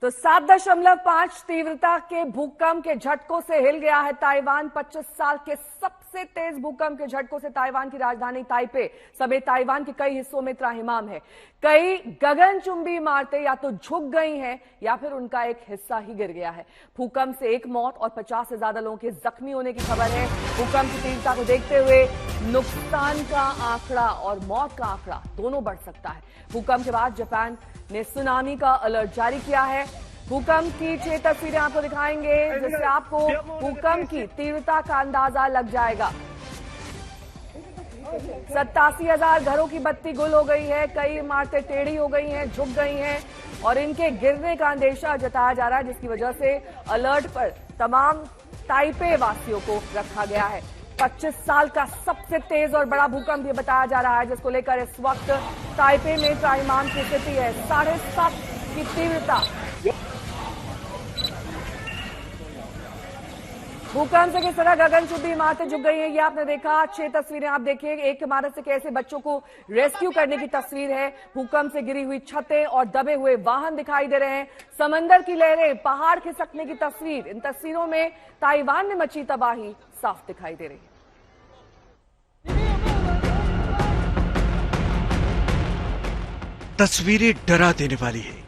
तो 7.5 तीव्रता के भूकंप के झटकों से हिल गया है ताइवान। 25 साल के सबसे तेज भूकंप के झटकों से ताइवान की राजधानी ताइपे समेत ताइवान के कई हिस्सों में त्राहिमाम है। कई गगनचुंबी इमारतें या तो झुक गई हैं या फिर उनका एक हिस्सा ही गिर गया है। भूकंप से एक मौत और 50 से ज्यादा लोगों के जख्मी होने की खबर है। भूकंप की तीव्रता को देखते हुए नुकसान का आंकड़ा और मौत का आंकड़ा दोनों बढ़ सकता है। भूकंप के बाद जापान ने सुनामी का अलर्ट जारी किया है। भूकंप की 6 तस्वीरें आपको दिखाएंगे जिससे आपको भूकंप की तीव्रता का अंदाजा लग जाएगा। 87,000 घरों की बत्ती गुल हो गई है। कई इमारतें टेढ़ी हो गई हैं, झुक गई हैं और इनके गिरने का अंदेशा जताया जा रहा है, जिसकी वजह से अलर्ट पर तमाम ताइपे वासियों को रखा गया है। 25 साल का सबसे तेज और बड़ा भूकंप ये बताया जा रहा है, जिसको लेकर इस वक्त ताइपे में त्राहिमाम की स्थिति है। 7.5 की तीव्रता। भूकंप से किस तरह गगनचुंबी इमारतें झुक गई हैं ये आपने देखा। 6 तस्वीरें आप देखिए। एक इमारत से कैसे बच्चों को रेस्क्यू करने की तस्वीर है। भूकंप से गिरी हुई छतें और दबे हुए वाहन दिखाई दे रहे हैं। समंदर की लहरें, पहाड़ खिसकने की तस्वीर। इन तस्वीरों में ताइवान में मची तबाही साफ दिखाई दे रही है। तस्वीरें डरा देने वाली है।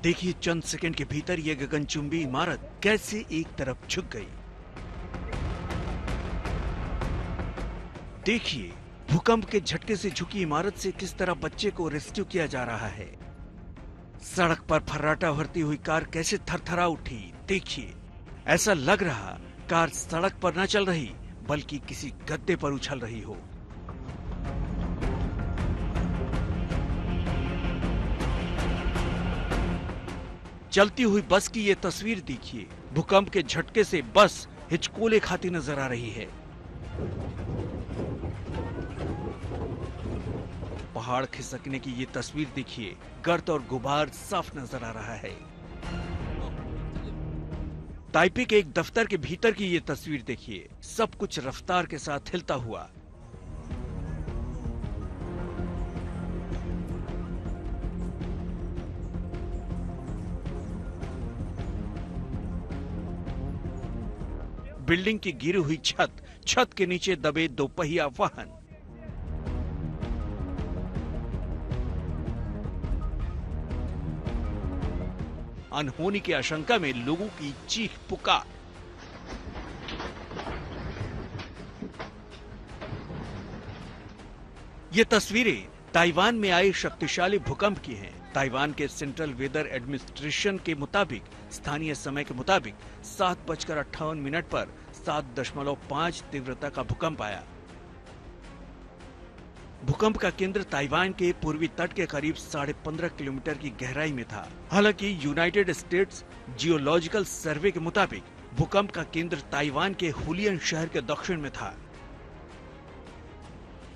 देखिए चंद सेकंड के भीतर यह गगनचुंबी इमारत कैसे एक तरफ झुक गई। देखिए भूकंप के झटके से झुकी इमारत से किस तरह बच्चे को रेस्क्यू किया जा रहा है। सड़क पर फर्राटा भरती हुई कार कैसे थरथरा उठी। देखिए ऐसा लग रहा कार सड़क पर न चल रही बल्कि किसी गद्दे पर उछल रही हो। चलती हुई बस की ये तस्वीर देखिए। भूकंप के झटके से बस हिचकोले खाती नजर आ रही है। पहाड़ खिसकने की ये तस्वीर देखिए। गर्द और गुबार साफ नजर आ रहा है। ताइपे के एक दफ्तर के भीतर की ये तस्वीर देखिए। सब कुछ रफ्तार के साथ हिलता हुआ। बिल्डिंग की गिरी हुई छत, छत के नीचे दबे दोपहिया वाहन। अनहोनी की आशंका में लोगों की चीख पुकार। ये तस्वीरें ताइवान में आए शक्तिशाली भूकंप की हैं। ताइवान के सेंट्रल वेदर एडमिनिस्ट्रेशन के मुताबिक स्थानीय समय के मुताबिक 7:58 पर 7.5 तीव्रता का भूकंप आया। भूकंप का केंद्र ताइवान के पूर्वी तट के करीब 15.5 किलोमीटर की गहराई में था। हालांकि यूनाइटेड स्टेट्स जियोलॉजिकल सर्वे के मुताबिक भूकंप का केंद्र ताइवान के हुलियन शहर के दक्षिण में था।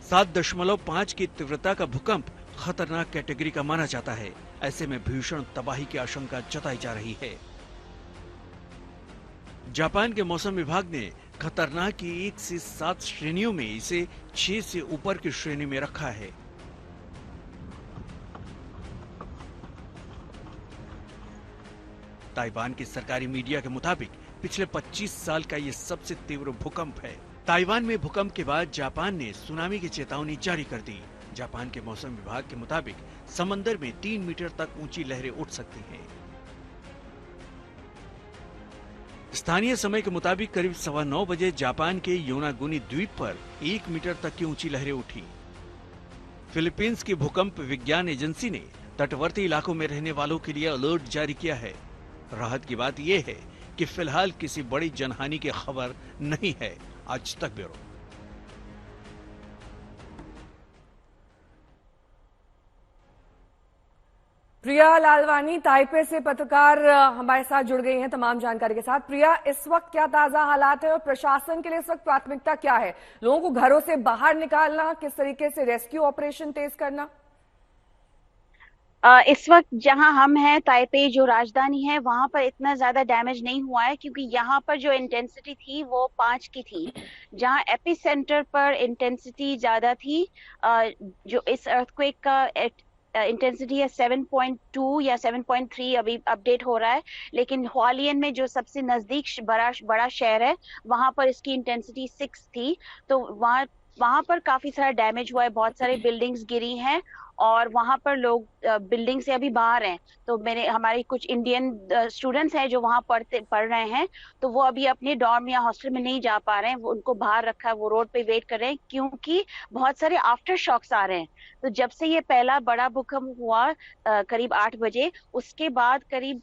7.5 की तीव्रता का भूकंप खतरनाक कैटेगरी का माना जाता है। ऐसे में भीषण तबाही की आशंका जताई जा रही है। जापान के मौसम विभाग ने खतरनाक की 1 से 7 श्रेणियों में इसे 6 से ऊपर की श्रेणी में रखा है। ताइवान की सरकारी मीडिया के मुताबिक पिछले 25 साल का यह सबसे तीव्र भूकंप है। ताइवान में भूकंप के बाद जापान ने सुनामी की चेतावनी जारी कर दी। जापान के मौसम विभाग के मुताबिक समंदर में 3 मीटर तक ऊंची लहरें उठ सकती हैं। स्थानीय समय के मुताबिक करीब 9:15 बजे जापान के योनागुनी द्वीप पर 1 मीटर तक की ऊंची लहरें उठी। फिलीपींस की भूकंप विज्ञान एजेंसी ने तटवर्ती इलाकों में रहने वालों के लिए अलर्ट जारी किया है। राहत की बात यह है कि फिलहाल किसी बड़ी जनहानि की खबर नहीं है। आज तक ब्यूरो। प्रिया लालवानी ताइपे से पत्रकार हमारे साथ जुड़ गई हैं तमाम जानकारी के साथ। प्रिया, इस वक्त क्या ताजा हालात है और प्रशासन के लिए इस वक्त प्राथमिकता क्या है? लोगों को घरों से बाहर निकालना, किस तरीके से रेस्क्यू ऑपरेशन तेज करना? इस वक्त जहां हम हैं ताइपे जो राजधानी है वहां पर इतना ज्यादा डैमेज नहीं हुआ है, क्योंकि यहाँ पर जो इंटेंसिटी थी वो 5 की थी। जहां एपिसेंटर पर इंटेंसिटी ज्यादा थी, जो इस अर्थक्वेक का इंटेंसिटी है 7.2 या 7.3, अभी अपडेट हो रहा है। लेकिन हुआलियन में जो सबसे नजदीक बड़ा शहर है, वहां पर इसकी इंटेंसिटी 6 थी। तो वहां वहां पर काफी सारा डैमेज हुआ है, बहुत सारे बिल्डिंग्स गिरी हैं, और वहां पर लोग बिल्डिंग से अभी बाहर हैं। तो हमारे कुछ इंडियन स्टूडेंट्स हैं जो वहां पढ़ रहे हैं, तो वो अभी अपने डॉर्म या हॉस्टल में नहीं जा पा रहे हैं, वो उनको बाहर रखा है, वो रोड पे वेट कर रहे हैं, क्योंकि बहुत सारे आफ्टर शॉक्स आ रहे हैं। तो जब से ये पहला बड़ा भूकंप हुआ करीब 8 बजे, उसके बाद करीब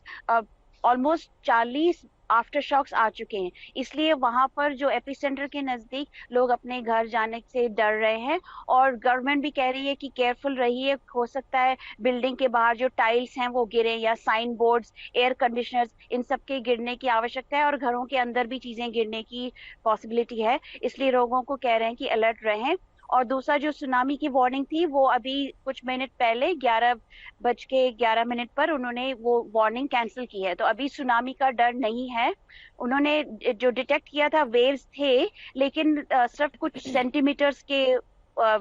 ऑलमोस्ट 40 आफ्टर शॉक्स आ चुके हैं। इसलिए वहां पर जो एपिसेंटर के नजदीक लोग अपने घर जाने से डर रहे हैं, और गवर्नमेंट भी कह रही है कि केयरफुल रहिए, हो सकता है बिल्डिंग के बाहर जो टाइल्स हैं वो गिरे, या साइन बोर्ड्स, एयर कंडीशनर्स, इन सब के गिरने की आवश्यकता है, और घरों के अंदर भी चीजें गिरने की पॉसिबिलिटी है। इसलिए लोगों को कह रहे हैं कि अलर्ट रहें। और दूसरा, जो सुनामी की वार्निंग थी, वो अभी कुछ मिनट पहले 11:11 पर उन्होंने वो वार्निंग कैंसिल की है। तो अभी सुनामी का डर नहीं है। उन्होंने जो डिटेक्ट किया था वेव्स थे, लेकिन सिर्फ कुछ सेंटीमीटर्स के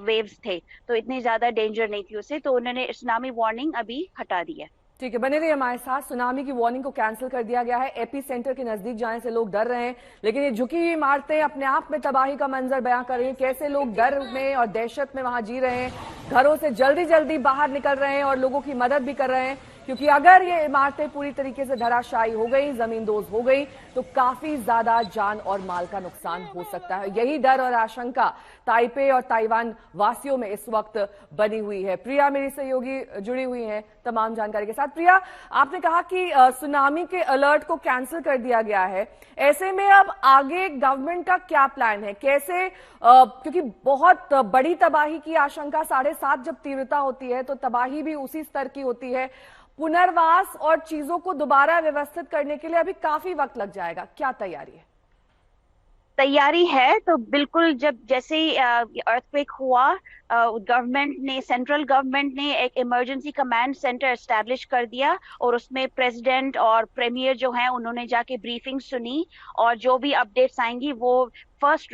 वेव्स थे, तो इतनी ज्यादा डेंजर नहीं थी उसे, तो उन्होंने सुनामी वार्निंग अभी हटा दी है। ठीक है, बने रहिए हमारे साथ। सुनामी की वार्निंग को कैंसिल कर दिया गया है। एपी सेंटर के नजदीक जाने से लोग डर रहे हैं, लेकिन ये झुकी हुई इमारतें अपने आप में तबाही का मंजर बयां कर रही हैं। कैसे लोग डर में और दहशत में वहां जी रहे हैं, घरों से जल्दी जल्दी बाहर निकल रहे हैं और लोगों की मदद भी कर रहे हैं, क्योंकि अगर ये इमारतें पूरी तरीके से धराशायी हो गई, जमींदोज हो गई, तो काफी ज्यादा जान और माल का नुकसान हो सकता है। यही डर और आशंका ताइपे और ताइवान वासियों में इस वक्त बनी हुई है। प्रिया मेरी सहयोगी जुड़ी हुई हैं तमाम जानकारी के साथ। प्रिया, आपने कहा कि सुनामी के अलर्ट को कैंसिल कर दिया गया है, ऐसे में अब आगे गवर्नमेंट का क्या प्लान है? कैसे, क्योंकि बहुत बड़ी तबाही की आशंका 7.5 जब तीव्रता होती है तो तबाही भी उसी स्तर की होती है। पुनर्वास और चीजों को दोबारा व्यवस्थित करने के लिए अभी काफी वक्त लग जाएगा, क्या तैयारी है? तैयारी है तो बिल्कुल, जैसे ही अर्थक्वेक हुआ, सेंट्रल गवर्नमेंट ने एक इमरजेंसी कमांड सेंटर एस्टैब्लिश कर दिया, और उसमें प्रेसिडेंट और प्रीमियर जो हैं उन्होंने जाके ब्रीफिंग सुनी, और जो भी अपडेट्स आएंगी वो फर्स्ट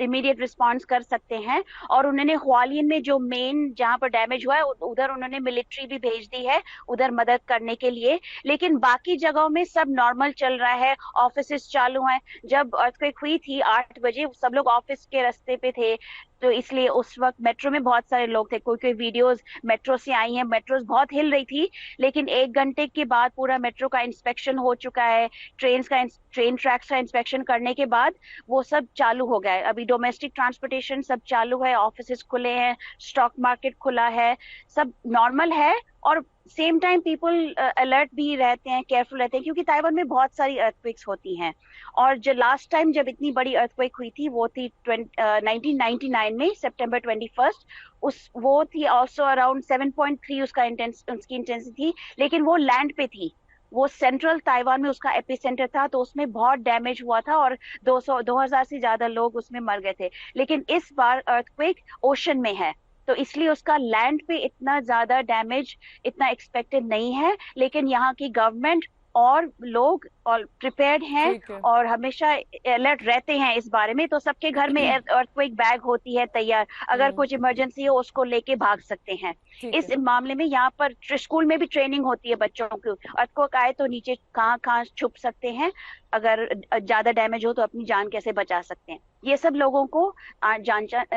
इमीडिएट रिस्पॉन्स कर सकते हैं। और उन्होंने हुआलियन में जो मेन जहां पर डैमेज हुआ है उधर उन्होंने मिलिट्री भी भेज दी है उधर मदद करने के लिए। लेकिन बाकी जगहों में सब नॉर्मल चल रहा है, ऑफिसेस चालू हैं। जब अर्थक्वेक हुई थी 8 बजे, सब लोग ऑफिस के रास्ते पे थे, तो इसलिए उस वक्त मेट्रो में बहुत सारे लोग थे। कोई कोई वीडियोस मेट्रो से आई हैं, मेट्रोस बहुत हिल रही थी, लेकिन 1 घंटे के बाद पूरा मेट्रो का इंस्पेक्शन हो चुका है। ट्रेन ट्रैक्स का इंस्पेक्शन करने के बाद वो सब चालू हो गया है। अभी डोमेस्टिक ट्रांसपोर्टेशन सब चालू है, ऑफिसेस खुले हैं, स्टॉक मार्केट खुला है, सब नॉर्मल है। और सेम टाइम पीपल अलर्ट भी रहते हैं, केयरफुल रहते हैं, क्योंकि ताइवान में बहुत सारी अर्थक्वेक्स होती हैं। और जो लास्ट टाइम जब इतनी बड़ी अर्थक्वेक हुई थी वो थी 1999 में, सितंबर 21। वो थी ऑल्सो अराउंड 7.3 उसकी इंटेंसिटी थी, लेकिन वो लैंड पे थी, वो सेंट्रल ताइवान में उसका एपिसेंटर था, तो उसमें बहुत डैमेज हुआ था और 2000 से ज्यादा लोग उसमें मर गए थे। लेकिन इस बार अर्थक्वेक ओशन में है, तो इसलिए उसका लैंड पे इतना ज्यादा डैमेज इतना एक्सपेक्टेड नहीं है। लेकिन यहाँ की गवर्नमेंट और लोग और प्रिपेयर्ड हैं और हमेशा अलर्ट रहते हैं इस बारे में। तो सबके घर में अर्थक्वेक बैग होती है तैयार, अगर कुछ इमरजेंसी हो उसको लेके भाग सकते हैं। इस मामले में यहाँ पर स्कूल में भी ट्रेनिंग होती है बच्चों की, अर्थक्वेक आए तो नीचे कहाँ कहाँ छुप सकते हैं, अगर ज्यादा डैमेज हो तो अपनी जान कैसे बचा सकते हैं, ये सब लोगों को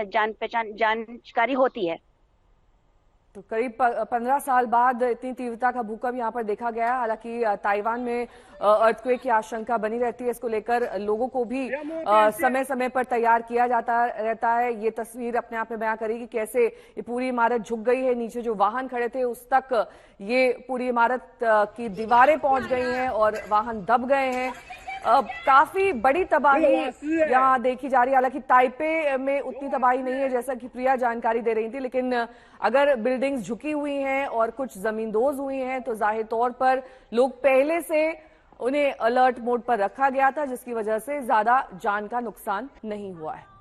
जानकारी होती है। तो करीब 15 साल बाद इतनी तीव्रता का भूकंप यहाँ पर देखा गया। हालांकि ताइवान में अर्थक्वेक की आशंका बनी रहती है, इसको लेकर लोगों को भी समय समय पर तैयार किया जाता रहता है। ये तस्वीर अपने आप में बयां करेगी कैसे ये पूरी इमारत झुक गई है, नीचे जो वाहन खड़े थे उस तक ये पूरी इमारत की दीवारें पहुंच गई हैं और वाहन दब गए हैं। काफी बड़ी तबाही यहाँ देखी जा रही है। हालांकि ताइपे में उतनी तबाही नहीं है जैसा कि प्रिया जानकारी दे रही थी, लेकिन अगर बिल्डिंग्स झुकी हुई हैं और कुछ जमींदोज हुई हैं तो जाहिर तौर पर लोग पहले से उन्हें अलर्ट मोड पर रखा गया था, जिसकी वजह से ज्यादा जान का नुकसान नहीं हुआ है।